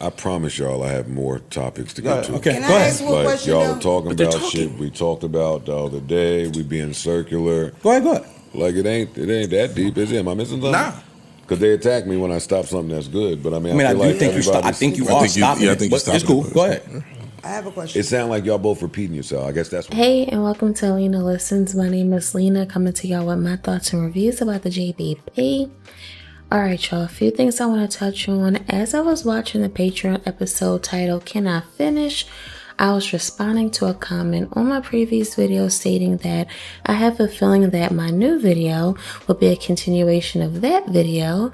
I promise y'all I have more topics to get to. Okay, Can go I ahead. ask one Like, question? y'all though? were talking But they're about talking. shit we talked about the other day. We being circular. Go ahead. Like, it ain't that deep, is it? Am I missing something? Nah. Because they attack me when I stop something that's good. But I mean, I feel do like think you stop. I think you are stopping. Yeah, I it, think you're but stopping. it's cool. it, Go ahead. I have a question. It sounds like y'all both repeating yourself. I guess that's what. Hey, and welcome to Lena Listens. My name is Lena, coming to y'all with my thoughts and reviews about the JBP. Alright, y'all, a few things I want to touch on. As I was watching the Patreon episode titled Can I Finish?, I was responding to a comment on my previous video stating that I have a feeling that my new video will be a continuation of that video.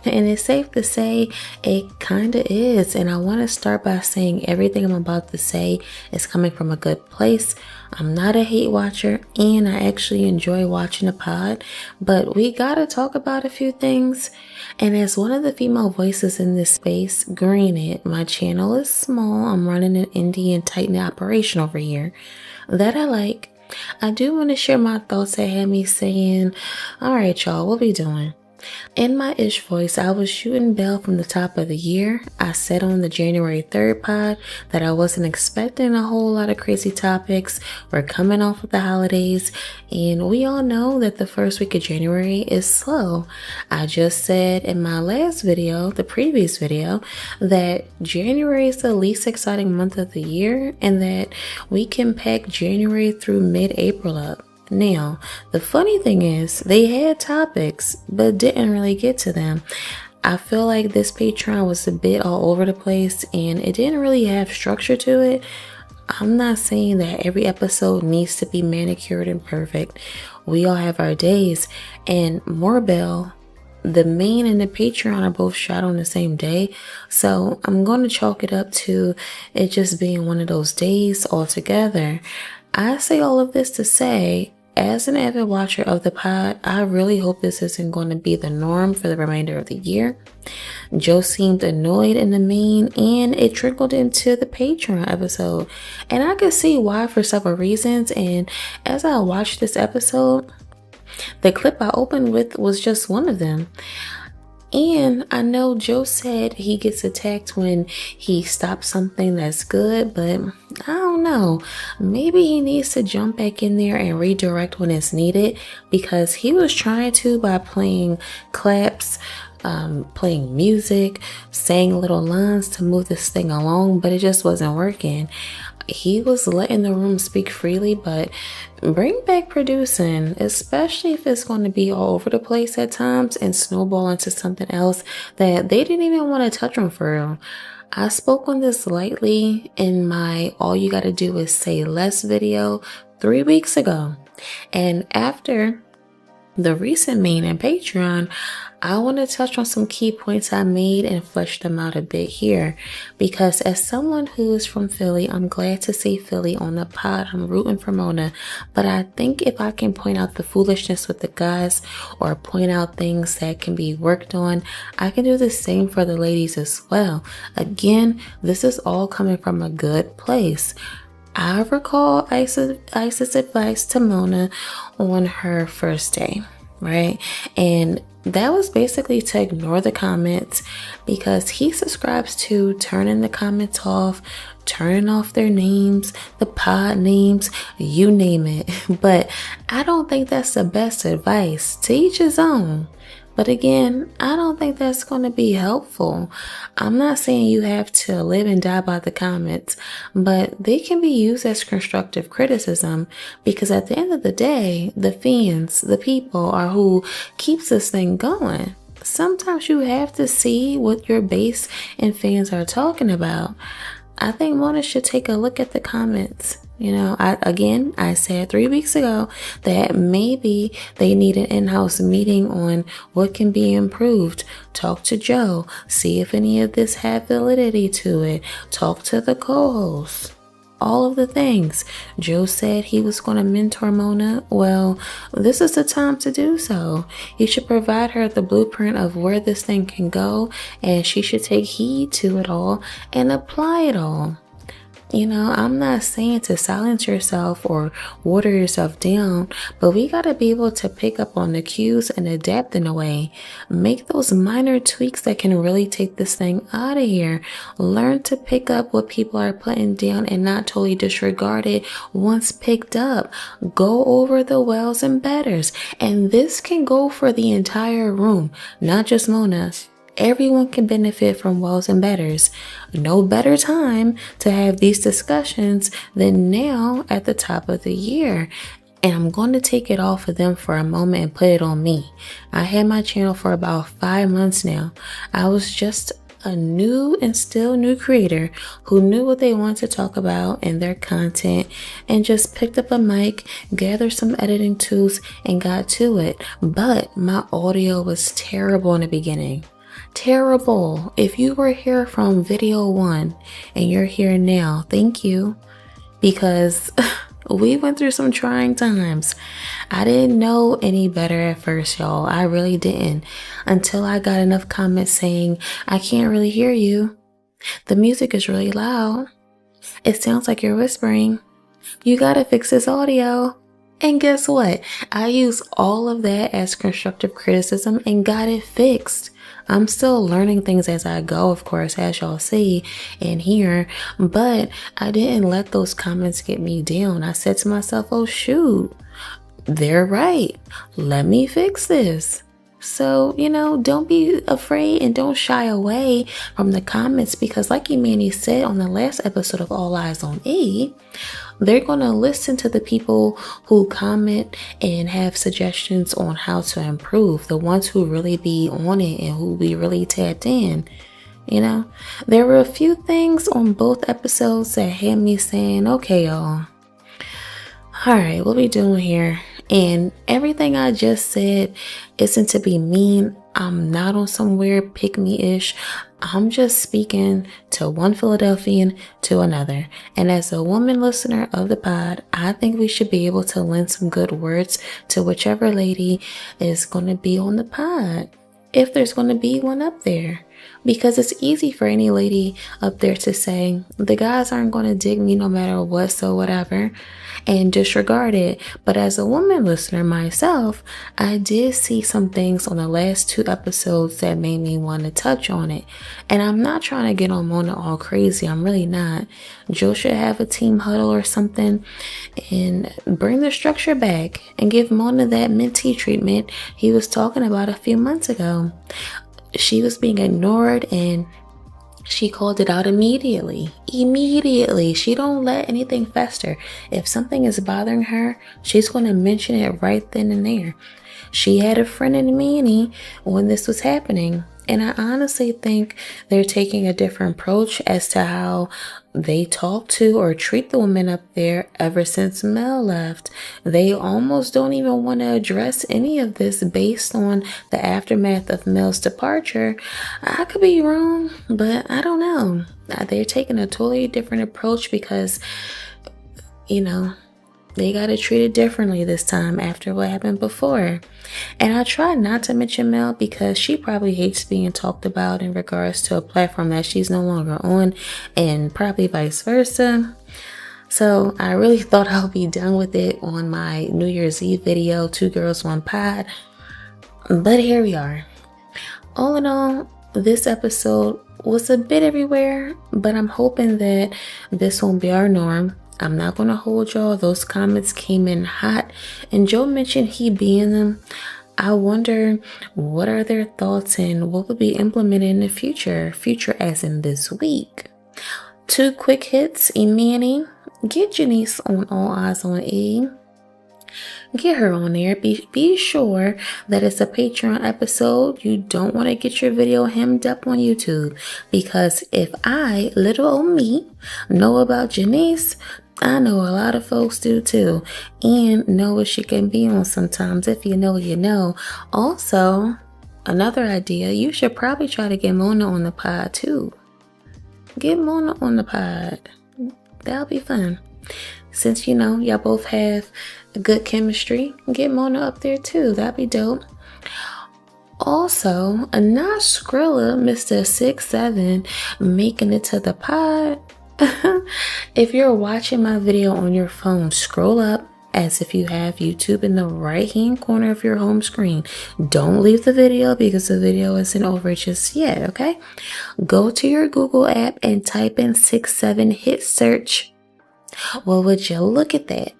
And it's safe to say it kinda is. And I want to start by saying everything I'm about to say is coming from a good place. I'm not a hate watcher, and I actually enjoy watching a pod, but we gotta talk about a few things. And as one of the female voices in this space, granted, my channel is small, I'm running an indie and tight-knit operation over here that I like. I do want to share my thoughts that had me saying, alright y'all, what we doing? In my ish voice, I was shooting bail from the top of the year. I said on the January 3rd pod that I wasn't expecting a whole lot of crazy topics. We're coming off of the holidays, and we all know that the first week of January is slow. I just said in my last video, the previous video, that January is the least exciting month of the year and that we can pack January through mid-April up. Now, the funny thing is, they had topics, but didn't really get to them. I feel like this Patreon was a bit all over the place, and it didn't really have structure to it. I'm not saying that every episode needs to be manicured and perfect. We all have our days, and Morbell, the main and the Patreon are both shot on the same day, so I'm going to chalk it up to it just being one of those days altogether. I say all of this to say, as an avid watcher of the pod, I really hope this isn't going to be the norm for the remainder of the year. Joe seemed annoyed in the main, and it trickled into the Patreon episode. And I could see why for several reasons, and as I watched this episode, the clip I opened with was just one of them. And I know Joe said he gets attacked when he stops something that's good, but I don't know. Maybe he needs to jump back in there and redirect when it's needed, because he was trying to by playing claps, playing music, saying little lines to move this thing along, but it just wasn't working. He was letting the room speak freely, but bring back producing, especially if it's going to be all over the place at times and snowball into something else that they didn't even want to touch on for real. I spoke on this lightly in my All You Gotta Do Is Say Less video 3 weeks ago. And after the recent main and Patreon, I want to touch on some key points I made and flesh them out a bit here, because as someone who is from Philly, I'm glad to see Philly on the pod. I'm rooting for Mona, but I think if I can point out the foolishness with the guys or point out things that can be worked on, I can do the same for the ladies as well. Again, this is all coming from a good place. I recall Ice's advice to Mona on her first day, right? And that was basically to ignore the comments, because he subscribes to turning the comments off, turning off their names, the pod names, you name it. But I don't think that's the best advice. To each his own. But again, I don't think that's going to be helpful. I'm not saying you have to live and die by the comments, but they can be used as constructive criticism, because at the end of the day, the fans, the people, are who keeps this thing going. Sometimes you have to see what your base and fans are talking about. I think Mona should take a look at the comments. You know, I said 3 weeks ago that maybe they need an in-house meeting on what can be improved. Talk to Joe, see if any of this had validity to it. Talk to the co-hosts. All of the things. Joe said he was going to mentor Mona. Well, this is the time to do so. He should provide her the blueprint of where this thing can go, and she should take heed to it all and apply it all. I'm not saying to silence yourself or water yourself down, but we got to be able to pick up on the cues and adapt in a way. Make those minor tweaks that can really take this thing out of here. Learn to pick up what people are putting down and not totally disregard it once picked up. Go over the wells and betters. And this can go for the entire room, not just Mona. Everyone can benefit from wells and betters. No better time to have these discussions than now at the top of the year. And I'm going to take it off of them for a moment and put it on me. I had my channel for about 5 months now. I was just a new and still new creator who knew what they wanted to talk about in their content and just picked up a mic, gathered some editing tools, and got to it. But my audio was terrible in the beginning. Terrible. If you were here from video 1 and you're here now, thank you, because we went through some trying times. I didn't know any better at first, y'all. I really didn't, until I got enough comments saying, I can't really hear you. The music is really loud. It sounds like you're whispering. You gotta fix this audio. And guess what? I used all of that as constructive criticism and got it fixed. I'm still learning things as I go, of course, as y'all see and hear, but I didn't let those comments get me down. I said to myself, oh shoot, they're right. Let me fix this. So, don't be afraid and don't shy away from the comments, because like Imani said on the last episode of All Eyes on E, they're going to listen to the people who comment and have suggestions on how to improve, the ones who really be on it and who be really tapped in. There were a few things on both episodes that had me saying, okay, y'all, all right, what we doing here? And everything I just said isn't to be mean. I'm not on some weird pick-me-ish. I'm just speaking to one Philadelphian to another. And as a woman listener of the pod, I think we should be able to lend some good words to whichever lady is going to be on the pod, if there's going to be one up there. Because it's easy for any lady up there to say, the guys aren't going to dig me no matter what, so whatever, and disregard it. But as a woman listener myself, I did see some things on the last 2 episodes that made me want to touch on it. And I'm not trying to get on Mona all crazy. I'm really not. Joe should have a team huddle or something and bring the structure back and give Mona that mentee treatment he was talking about a few months ago. She was being ignored and she called it out immediately. She don't let anything fester. If something is bothering her, she's going to mention it right then and there. She had a friend in Manny when this was happening. And I honestly think they're taking a different approach as to how they talk to or treat the women up there ever since Mel left. They almost don't even want to address any of this based on the aftermath of Mel's departure. I could be wrong, but I don't know. They're taking a totally different approach because, they got to treat it differently this time after what happened before. And I try not to mention Mel because she probably hates being talked about in regards to a platform that she's no longer on, and probably vice versa. So I really thought I'll be done with it on my New Year's Eve video, 2 Girls, 1 Pod. But here we are. All in all, this episode was a bit everywhere, but I'm hoping that this won't be our norm. I'm not going to hold y'all. Those comments came in hot, and Joe mentioned he be in them. I wonder what are their thoughts and what will be implemented in the future as in this week. 2 quick hits. Imani, get Janice on All Eyes on E. Get her on there. Be sure that it's a Patreon episode. You don't want to get your video hemmed up on YouTube, because if I, little old me, know about Janice, I know a lot of folks do too, and know what she can be on sometimes. If you know, you know. Also, another idea, you should probably try to get Mona on the pod too. Get Mona on the pod. That'll be fun. Since y'all both have good chemistry, get Mona up there too. That'd be dope. Also, not Skrilla, Mr. 6'7", making it to the pod. If you're watching my video on your phone, scroll up as if you have YouTube in the right hand corner of your home screen. Don't leave the video because the video isn't over just yet, okay? Go to your Google app and type in 6'7", hit search. Well, would you look at that?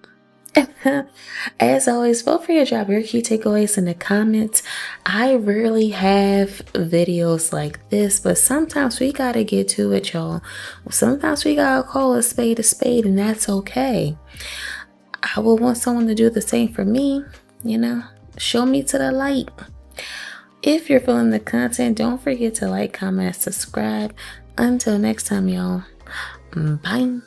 As always, feel free to drop your key takeaways in the comments. I rarely have videos like this, but sometimes we gotta get to it, y'all. Sometimes we gotta call a spade, and that's okay. I would want someone to do the same for me, you know? Show me to the light. If you're feeling the content, don't forget to like, comment, and subscribe. Until next time, y'all. Bye.